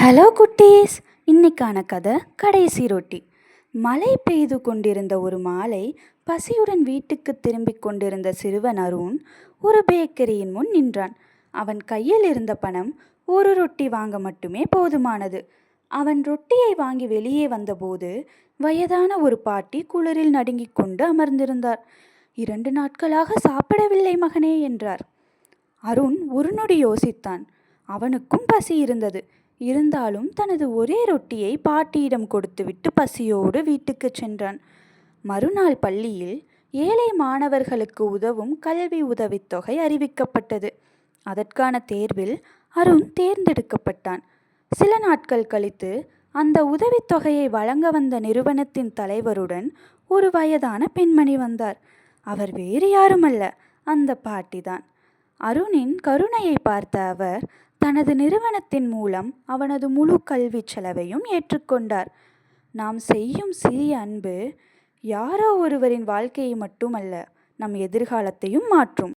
Hello குட்டீஸ், இன்னைக்கான கதை கடைசி ரொட்டி. மழை பெய்து கொண்டிருந்த ஒரு மாலை, பசியுடன் வீட்டுக்கு திரும்பிக் கொண்டிருந்த சிறுவன் அருண் ஒரு பேக்கரியின் முன் நின்றான். அவன் கையில் இருந்த பணம் ஒரு ரொட்டி வாங்க மட்டுமே போதுமானது. அவன் ரொட்டியை வாங்கி வெளியே வந்தபோது வயதான ஒரு பாட்டி குளிரில் நடுங்கிக் கொண்டு அமர்ந்திருந்தார். 2 நாட்களாக சாப்பிடவில்லை மகனே என்றார். அருண் ஒரு நொடி யோசித்தான். அவனுக்கும் பசி இருந்தது. இருந்தாலும் தனது ஒரே ரொட்டியை பாட்டியிடம் கொடுத்துவிட்டு பசியோடு வீட்டுக்கு சென்றான். மறுநாள் பள்ளியில் ஏழை மாணவர்களுக்கு உதவும் கல்வி உதவித்தொகை அறிவிக்கப்பட்டது. அதற்கான தேர்வில் அருண் தேர்ந்தெடுக்கப்பட்டான். சில நாட்கள் கழித்து அந்த உதவித்தொகையை வழங்க வந்த நிறுவனத்தின் தலைவருடன் ஒரு வயதான பெண்மணி வந்தார். அவர் வேறு யாருமல்ல, அந்த பாட்டிதான். அருணின் கருணையை பார்த்த அவர் தனது நிறுவனத்தின் மூலம் அவனது முழு கல்வி செலவையும் ஏற்றுக்கொண்டார். நாம் செய்யும் சிறிய அன்பு யாரோ ஒருவரின் வாழ்க்கையை மட்டுமல்ல, நம் எதிர்காலத்தையும் மாற்றும்.